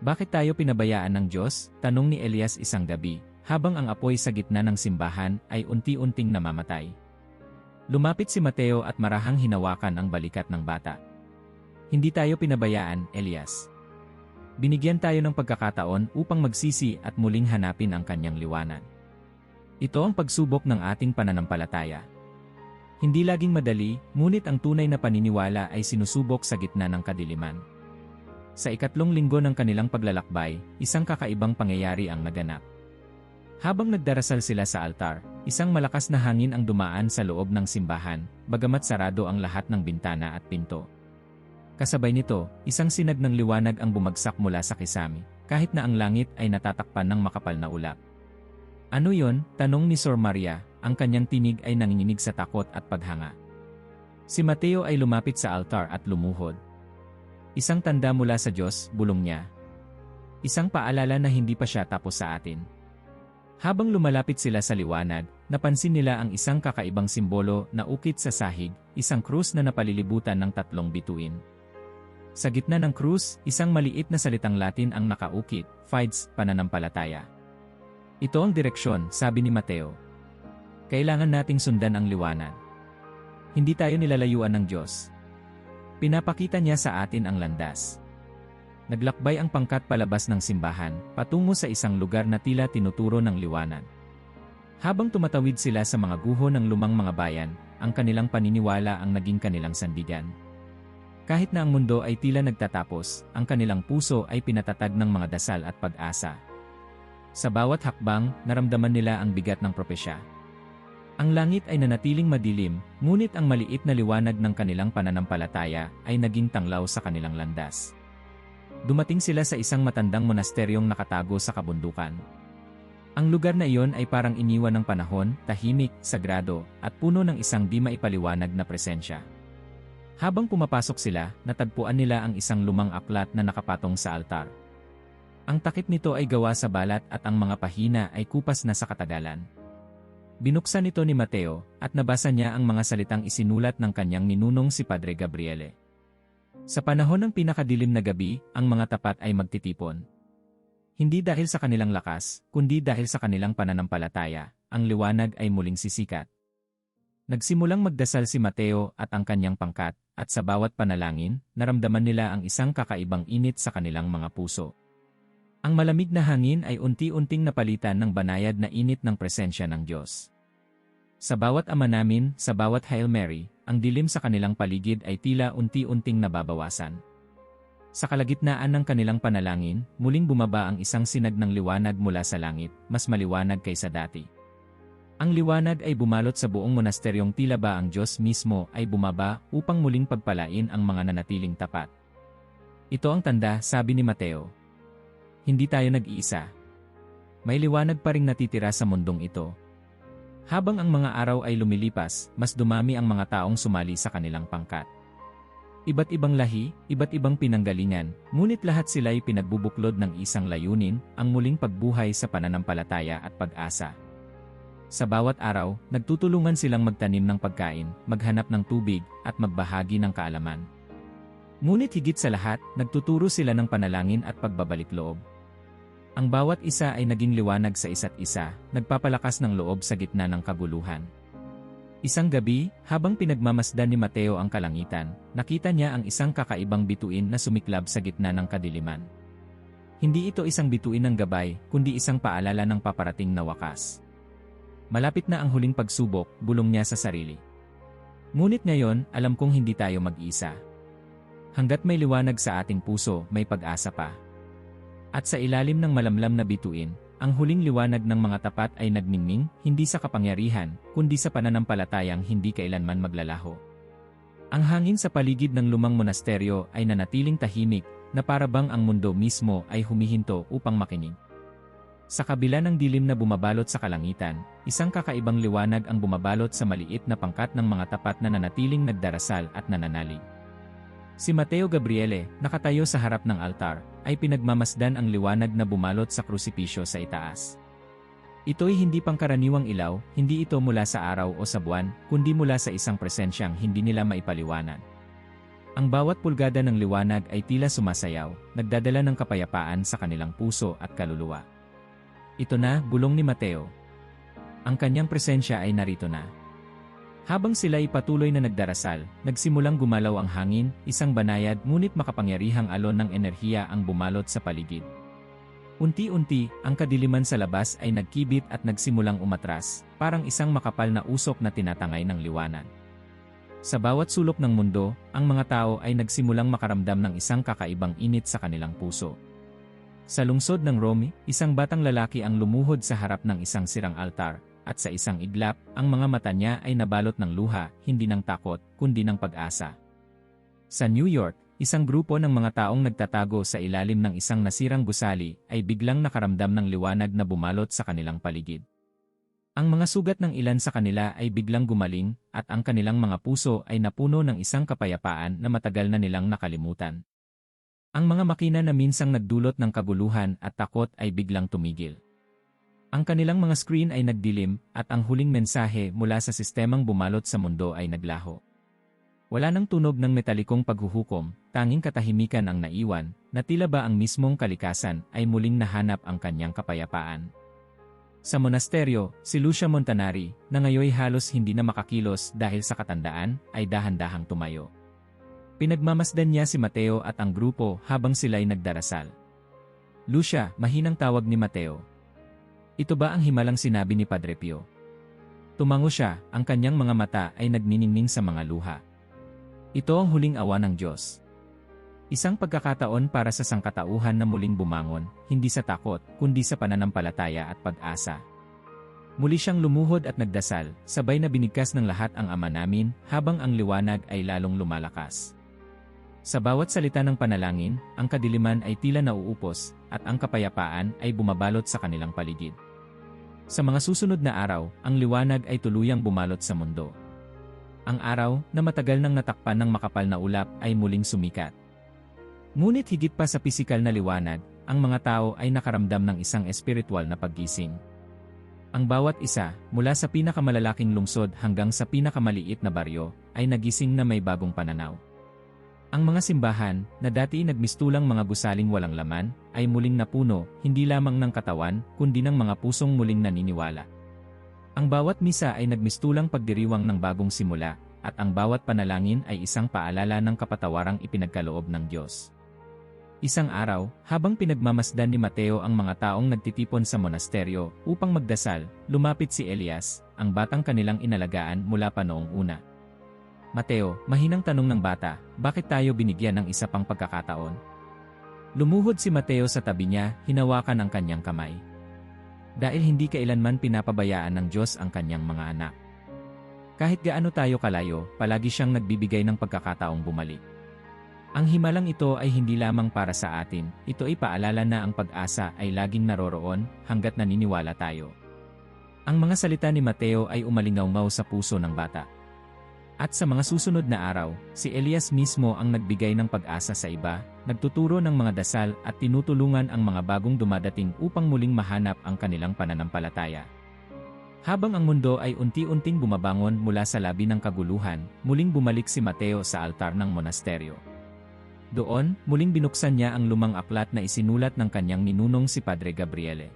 Bakit tayo pinabayaan ng Diyos? Tanong ni Elias isang gabi, habang ang apoy sa gitna ng simbahan ay unti-unting namamatay. Lumapit si Mateo at marahang hinawakan ang balikat ng bata. Hindi tayo pinabayaan, Elias. Binigyan tayo ng pagkakataon upang magsisi at muling hanapin ang kanyang liwanag. Ito ang pagsubok ng ating pananampalataya. Hindi laging madali, ngunit ang tunay na paniniwala ay sinusubok sa gitna ng kadiliman. Sa ikatlong linggo ng kanilang paglalakbay, isang kakaibang pangyayari ang naganap. Habang nagdarasal sila sa altar, isang malakas na hangin ang dumaan sa loob ng simbahan, bagamat sarado ang lahat ng bintana at pinto. Kasabay nito, isang sinag ng liwanag ang bumagsak mula sa kisame, kahit na ang langit ay natatakpan ng makapal na ulap. Ano yon? Tanong ni Sor Maria, ang kanyang tinig ay nanginginig sa takot at paghanga. Si Mateo ay lumapit sa altar at lumuhod. Isang tanda mula sa Diyos, bulong niya. Isang paalala na hindi pa siya tapos sa atin. Habang lumalapit sila sa liwanag, napansin nila ang isang kakaibang simbolo na ukit sa sahig, isang krus na napalilibutan ng 3 bituin. Sa gitna ng krus, isang maliit na salitang Latin ang nakaukit, Fides, pananampalataya. Ito ang direksyon, sabi ni Mateo. Kailangan nating sundan ang liwanag. Hindi tayo nilalayuan ng Diyos. Pinapakita niya sa atin ang landas. Naglakbay ang pangkat palabas ng simbahan, patungo sa isang lugar na tila tinuturo ng liwanag. Habang tumatawid sila sa mga guho ng lumang mga bayan, ang kanilang paniniwala ang naging kanilang sandigan. Kahit na ang mundo ay tila nagtatapos, ang kanilang puso ay pinatatag ng mga dasal at pag-asa. Sa bawat hakbang, naramdaman nila ang bigat ng propesya. Ang langit ay nanatiling madilim, ngunit ang maliit na liwanag ng kanilang pananampalataya ay naging tanglaw sa kanilang landas. Dumating sila sa isang matandang monasteryong nakatago sa kabundukan. Ang lugar na iyon ay parang iniwan ng panahon, tahimik, sagrado, at puno ng isang di maipaliwanag na presensya. Habang pumapasok sila, natagpuan nila ang isang lumang aklat na nakapatong sa altar. Ang takip nito ay gawa sa balat at ang mga pahina ay kupas na sa katagalan. Binuksan ito ni Mateo, at nabasa niya ang mga salitang isinulat ng kanyang ninunong si Padre Gabriele. Sa panahon ng pinakadilim na gabi, ang mga tapat ay magtitipon. Hindi dahil sa kanilang lakas, kundi dahil sa kanilang pananampalataya, ang liwanag ay muling sisikat. Nagsimulang magdasal si Mateo at ang kanyang pangkat, at sa bawat panalangin, naramdaman nila ang isang kakaibang init sa kanilang mga puso. Ang malamig na hangin ay unti-unting napalitan ng banayad na init ng presensya ng Diyos. Sa bawat Ama Namin, sa bawat Hail Mary, ang dilim sa kanilang paligid ay tila unti-unting nababawasan. Sa kalagitnaan ng kanilang panalangin, muling bumaba ang isang sinag ng liwanag mula sa langit, mas maliwanag kaysa dati. Ang liwanag ay bumalot sa buong monasteryong tila ba ang Diyos mismo ay bumaba upang muling pagpalain ang mga nanatiling tapat. Ito ang tanda, sabi ni Mateo. Hindi tayo nag-iisa. May liwanag pa ring natitira sa mundong ito. Habang ang mga araw ay lumilipas, mas dumami ang mga taong sumali sa kanilang pangkat. Iba't ibang lahi, iba't ibang pinanggalingan, ngunit lahat sila ay pinagbubuklod ng isang layunin, ang muling pagbuhay sa pananampalataya at pag-asa. Sa bawat araw, nagtutulungan silang magtanim ng pagkain, maghanap ng tubig, at magbahagi ng kaalaman. Ngunit higit sa lahat, nagtuturo sila ng panalangin at pagbabalik loob. Ang bawat isa ay naging liwanag sa isa't isa, nagpapalakas ng loob sa gitna ng kaguluhan. Isang gabi, habang pinagmamasdan ni Mateo ang kalangitan, nakita niya ang isang kakaibang bituin na sumiklab sa gitna ng kadiliman. Hindi ito isang bituin ng gabay, kundi isang paalala ng paparating na wakas. Malapit na ang huling pagsubok, bulong niya sa sarili. Ngunit ngayon, alam kong hindi tayo mag-isa. Hanggat may liwanag sa ating puso, may pag-asa pa. At sa ilalim ng malamlam na bituin, ang huling liwanag ng mga tapat ay nagningning, hindi sa kapangyarihan, kundi sa pananampalatayang hindi kailanman maglalaho. Ang hangin sa paligid ng lumang monasteryo ay nanatiling tahimik, na para bang ang mundo mismo ay humihinto upang makinig. Sa kabila ng dilim na bumabalot sa kalangitan, isang kakaibang liwanag ang bumabalot sa maliit na pangkat ng mga tapat na nanatiling nagdarasal at nananalig. Si Mateo Gabriele, nakatayo sa harap ng altar, ay pinagmamasdan ang liwanag na bumalot sa krusipisyo sa itaas. Ito'y hindi pangkaraniwang ilaw, hindi ito mula sa araw o sa buwan, kundi mula sa isang presensyang hindi nila maipaliwanag. Ang bawat pulgada ng liwanag ay tila sumasayaw, nagdadala ng kapayapaan sa kanilang puso at kaluluwa. Ito na, bulong ni Mateo. Ang kanyang presensya ay narito na. Habang sila ay patuloy na nagdarasal, nagsimulang gumalaw ang hangin, isang banayad ngunit makapangyarihang alon ng enerhiya ang bumalot sa paligid. Unti-unti, ang kadiliman sa labas ay nagkibit at nagsimulang umatras, parang isang makapal na usok na tinatangay ng liwanag. Sa bawat sulok ng mundo, ang mga tao ay nagsimulang makaramdam ng isang kakaibang init sa kanilang puso. Sa lungsod ng Rome, isang batang lalaki ang lumuhod sa harap ng isang sirang altar, at sa isang iglap, ang mga mata niya ay nabalot ng luha, hindi ng takot, kundi ng pag-asa. Sa New York, isang grupo ng mga taong nagtatago sa ilalim ng isang nasirang gusali ay biglang nakaramdam ng liwanag na bumalot sa kanilang paligid. Ang mga sugat ng ilan sa kanila ay biglang gumaling, at ang kanilang mga puso ay napuno ng isang kapayapaan na matagal na nilang nakalimutan. Ang mga makina na minsang nagdulot ng kaguluhan at takot ay biglang tumigil. Ang kanilang mga screen ay nagdilim, at ang huling mensahe mula sa sistemang bumalot sa mundo ay naglaho. Wala nang tunog ng metalikong paghuhukom, tanging katahimikan ang naiwan, na tila ba ang mismong kalikasan ay muling nahanap ang kanyang kapayapaan. Sa monasteryo, si Lucia Montanari, na ngayoy halos hindi na makakilos dahil sa katandaan, ay dahan-dahang tumayo. Pinagmamasdan niya si Mateo at ang grupo habang sila'y nagdarasal. "Lucia," mahinang tawag ni Mateo. "Ito ba ang himalang sinabi ni Padre Pio?" Tumango siya, ang kanyang mga mata ay nagniningning sa mga luha. Ito ang huling awa ng Diyos. Isang pagkakataon para sa sangkatauhan na muling bumangon, hindi sa takot, kundi sa pananampalataya at pag-asa. Muli siyang lumuhod at nagdasal, sabay na binigkas ng lahat ang Ama namin, habang ang liwanag ay lalong lumalakas. Sa bawat salita ng panalangin, ang kadiliman ay tila nauupos, at ang kapayapaan ay bumabalot sa kanilang paligid. Sa mga susunod na araw, ang liwanag ay tuluyang bumalot sa mundo. Ang araw, na matagal nang natakpan ng makapal na ulap, ay muling sumikat. Ngunit higit pa sa pisikal na liwanag, ang mga tao ay nakaramdam ng isang espiritual na paggising. Ang bawat isa, mula sa pinakamalalaking lungsod hanggang sa pinakamaliit na baryo, ay nagising na may bagong pananaw. Ang mga simbahan, na dati nagmistulang mga gusaling walang laman, ay muling napuno, hindi lamang ng katawan, kundi ng mga pusong muling naniniwala. Ang bawat misa ay nagmistulang pagdiriwang ng bagong simula, at ang bawat panalangin ay isang paalala ng kapatawarang ipinagkaloob ng Diyos. Isang araw, habang pinagmamasdan ni Mateo ang mga taong nagtitipon sa monasteryo upang magdasal, lumapit si Elias, ang batang kanilang inalagaan mula pa noong una. "Mateo," mahinang tanong ng bata, "bakit tayo binigyan ng isa pang pagkakataon?" Lumuhod si Mateo sa tabi niya, hinawakan ang kanyang kamay. Dahil hindi kailanman pinapabayaan ng Diyos ang kanyang mga anak. Kahit gaano tayo kalayo, palagi siyang nagbibigay ng pagkakataong bumalik. Ang himalang ito ay hindi lamang para sa atin, ito ay paalala na ang pag-asa ay laging naroroon hanggat naniniwala tayo. Ang mga salita ni Mateo ay umalingaw sa puso ng bata. At sa mga susunod na araw, si Elias mismo ang nagbigay ng pag-asa sa iba, nagtuturo ng mga dasal at tinutulungan ang mga bagong dumadating upang muling mahanap ang kanilang pananampalataya. Habang ang mundo ay unti-unting bumabangon mula sa labi ng kaguluhan, muling bumalik si Mateo sa altar ng monasteryo. Doon, muling binuksan niya ang lumang aklat na isinulat ng kanyang ninunong si Padre Gabriele.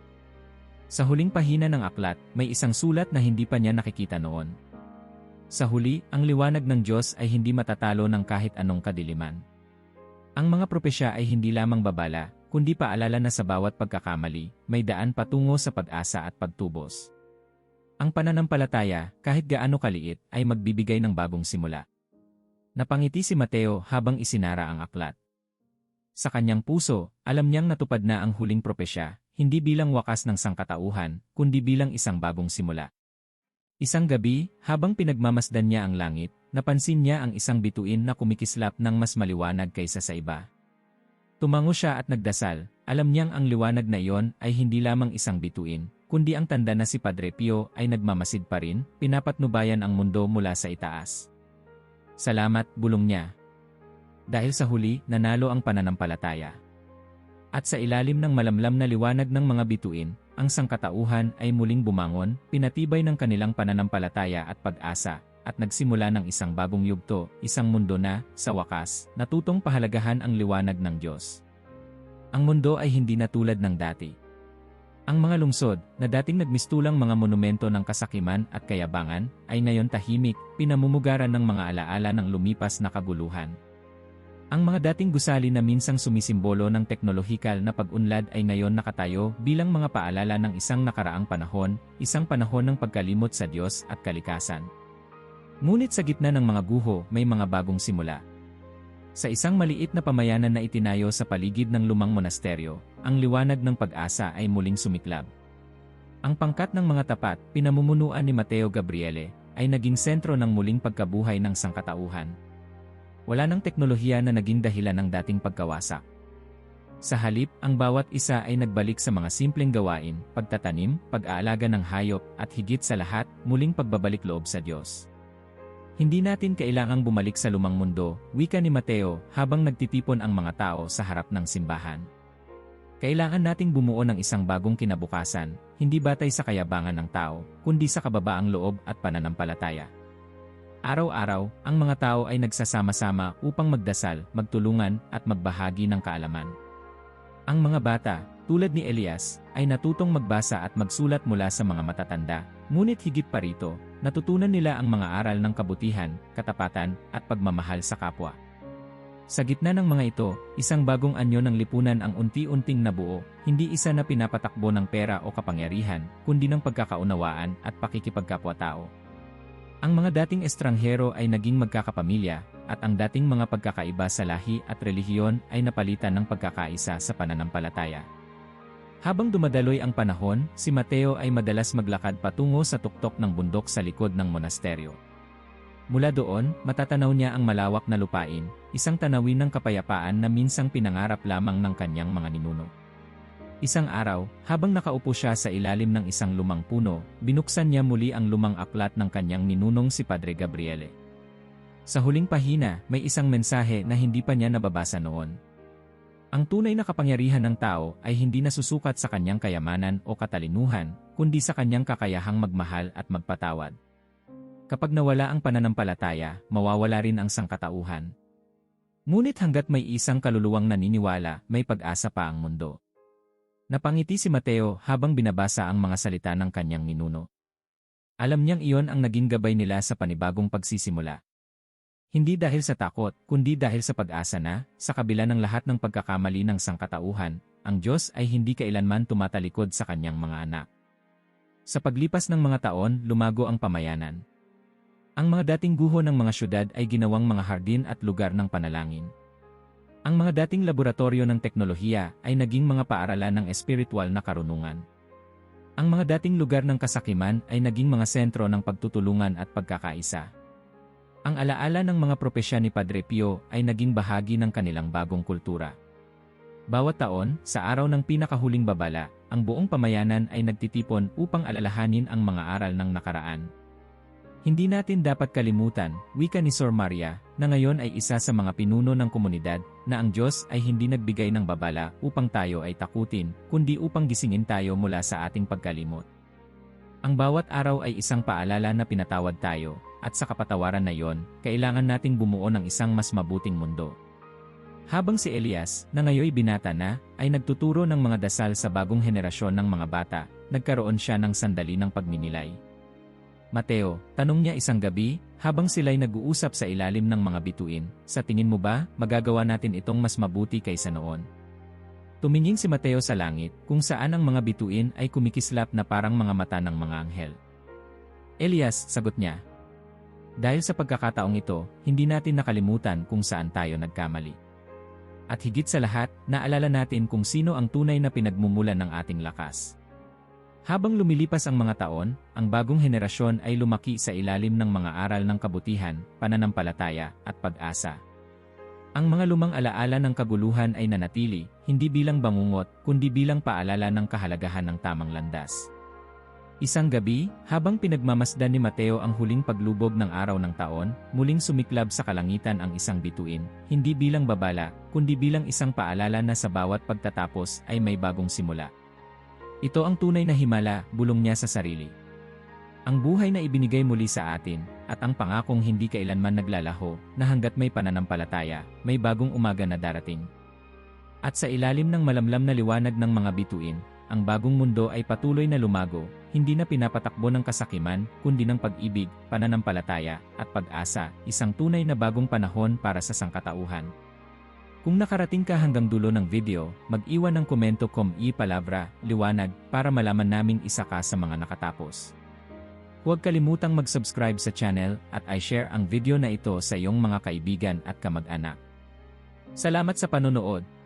Sa huling pahina ng aklat, may isang sulat na hindi pa niya nakikita noon. Sa huli, ang liwanag ng Diyos ay hindi matatalo ng kahit anong kadiliman. Ang mga propesya ay hindi lamang babala, kundi paalala na sa bawat pagkakamali, may daan patungo sa pag-asa at pagtubos. Ang pananampalataya, kahit gaano kaliit, ay magbibigay ng bagong simula. Napangiti si Mateo habang isinara ang aklat. Sa kanyang puso, alam niyang natupad na ang huling propesya, hindi bilang wakas ng sangkatauhan, kundi bilang isang bagong simula. Isang gabi, habang pinagmamasdan niya ang langit, napansin niya ang isang bituin na kumikislap ng mas maliwanag kaysa sa iba. Tumango siya at nagdasal, alam niyang ang liwanag na iyon ay hindi lamang isang bituin, kundi ang tanda na si Padre Pio ay nagmamasid pa rin, pinapatnubayan ang mundo mula sa itaas. "Salamat," bulong niya. Dahil sa huli, nanalo ang pananampalataya. At sa ilalim ng malamlam na liwanag ng mga bituin, ang sangkatauhan ay muling bumangon, pinatibay ng kanilang pananampalataya at pag-asa, at nagsimula ng isang bagong yugto, isang mundo na, sa wakas, natutong pahalagahan ang liwanag ng Diyos. Ang mundo ay hindi na tulad ng dati. Ang mga lungsod, na dating nagmistulang mga monumento ng kasakiman at kayabangan, ay ngayon tahimik, pinamumugaran ng mga alaala ng lumipas na kaguluhan. Ang mga dating gusali na minsang sumisimbolo ng teknolohikal na pag-unlad ay ngayon nakatayo bilang mga paalala ng isang nakaraang panahon, isang panahon ng pagkalimot sa Diyos at kalikasan. Ngunit sa gitna ng mga guho, may mga bagong simula. Sa isang maliit na pamayanan na itinayo sa paligid ng lumang monasteryo, ang liwanag ng pag-asa ay muling sumiklab. Ang pangkat ng mga tapat, pinamumunuan ni Mateo Gabriele, ay naging sentro ng muling pagkabuhay ng sangkatauhan. Wala nang teknolohiya na naging dahilan ng dating pagkawasak. Sa halip, ang bawat isa ay nagbalik sa mga simpleng gawain, pagtatanim, pag-aalaga ng hayop, at higit sa lahat, muling pagbabalik loob sa Diyos. Hindi natin kailangang bumalik sa lumang mundo, wika ni Mateo, habang nagtitipon ang mga tao sa harap ng simbahan. Kailangan nating bumuo ng isang bagong kinabukasan, hindi batay sa kayabangan ng tao, kundi sa kababaang loob at pananampalataya. Araw-araw, ang mga tao ay nagsasama-sama upang magdasal, magtulungan, at magbahagi ng kaalaman. Ang mga bata, tulad ni Elias, ay natutong magbasa at magsulat mula sa mga matatanda, ngunit higit pa rito, natutunan nila ang mga aral ng kabutihan, katapatan, at pagmamahal sa kapwa. Sa gitna ng mga ito, isang bagong anyo ng lipunan ang unti-unting nabuo, hindi isa na pinapatakbo ng pera o kapangyarihan, kundi ng pagkakaunawaan at pakikipagkapwa-tao. Ang mga dating estranghero ay naging magkakapamilya, at ang dating mga pagkakaiba sa lahi at relihiyon ay napalitan ng pagkakaisa sa pananampalataya. Habang dumadaloy ang panahon, si Mateo ay madalas maglakad patungo sa tuktok ng bundok sa likod ng monasteryo. Mula doon, matatanaw niya ang malawak na lupain, isang tanawin ng kapayapaan na minsang pinangarap lamang ng kanyang mga ninuno. Isang araw, habang nakaupo siya sa ilalim ng isang lumang puno, binuksan niya muli ang lumang aklat ng kanyang ninunong si Padre Gabriele. Sa huling pahina, may isang mensahe na hindi pa niya nababasa noon. Ang tunay na kapangyarihan ng tao ay hindi nasusukat sa kanyang kayamanan o katalinuhan, kundi sa kanyang kakayahang magmahal at magpatawad. Kapag nawala ang pananampalataya, mawawala rin ang sangkatauhan. Ngunit hanggat may isang kaluluwang naniniwala, may pag-asa pa ang mundo. Napangiti si Mateo habang binabasa ang mga salita ng kanyang ninuno. Alam niyang iyon ang naging gabay nila sa panibagong pagsisimula. Hindi dahil sa takot, kundi dahil sa pag-asa na, sa kabila ng lahat ng pagkakamali ng sangkatauhan, ang Diyos ay hindi kailanman tumatalikod sa kanyang mga anak. Sa paglipas ng mga taon, lumago ang pamayanan. Ang mga dating guho ng mga syudad ay ginawang mga hardin at lugar ng panalangin. Ang mga dating laboratorio ng teknolohiya ay naging mga paaralan ng espiritual na karunungan. Ang mga dating lugar ng kasakiman ay naging mga sentro ng pagtutulungan at pagkakaisa. Ang alaala ng mga propesya ni Padre Pio ay naging bahagi ng kanilang bagong kultura. Bawat taon, sa araw ng pinakahuling babala, ang buong pamayanan ay nagtitipon upang alalahanin ang mga aral ng nakaraan. Hindi natin dapat kalimutan, wika ni Sor Maria, na ngayon ay isa sa mga pinuno ng komunidad, na ang Diyos ay hindi nagbigay ng babala upang tayo ay takutin, kundi upang gisingin tayo mula sa ating pagkalimot. Ang bawat araw ay isang paalala na pinatawad tayo, at sa kapatawaran na yon, kailangan nating bumuo ng isang mas mabuting mundo. Habang si Elias, na ngayoy binata na, ay nagtuturo ng mga dasal sa bagong henerasyon ng mga bata, nagkaroon siya ng sandali ng pagninilay. Mateo, tanong niya isang gabi, habang sila'y nag-uusap sa ilalim ng mga bituin, sa tingin mo ba, magagawa natin itong mas mabuti kaysa noon? Tumingin si Mateo sa langit, kung saan ang mga bituin ay kumikislap na parang mga mata ng mga anghel. Elias, sagot niya. Dahil sa pagkakataong ito, hindi natin nakalimutan kung saan tayo nagkamali. At higit sa lahat, naalala natin kung sino ang tunay na pinagmumulan ng ating lakas. Habang lumilipas ang mga taon, ang bagong henerasyon ay lumaki sa ilalim ng mga aral ng kabutihan, pananampalataya, at pag-asa. Ang mga lumang alaala ng kaguluhan ay nanatili, hindi bilang bangungot, kundi bilang paalala ng kahalagahan ng tamang landas. Isang gabi, habang pinagmamasdan ni Mateo ang huling paglubog ng araw ng taon, muling sumiklab sa kalangitan ang isang bituin, hindi bilang babala, kundi bilang isang paalala na sa bawat pagtatapos ay may bagong simula. Ito ang tunay na himala, bulong niya sa sarili. Ang buhay na ibinigay muli sa atin, at ang pangakong hindi kailanman naglalaho, na hanggat may pananampalataya, may bagong umaga na darating. At sa ilalim ng malamlam na liwanag ng mga bituin, ang bagong mundo ay patuloy na lumago, hindi na pinapatakbo ng kasakiman, kundi ng pag-ibig, pananampalataya, at pag-asa, isang tunay na bagong panahon para sa sangkatauhan. Kung nakarating ka hanggang dulo ng video, mag-iwan ng komento palabra, liwanag, para malaman naming isa ka sa mga nakatapos. Huwag kalimutang mag-subscribe sa channel at i-share ang video na ito sa iyong mga kaibigan at kamag-anak. Salamat sa panonood.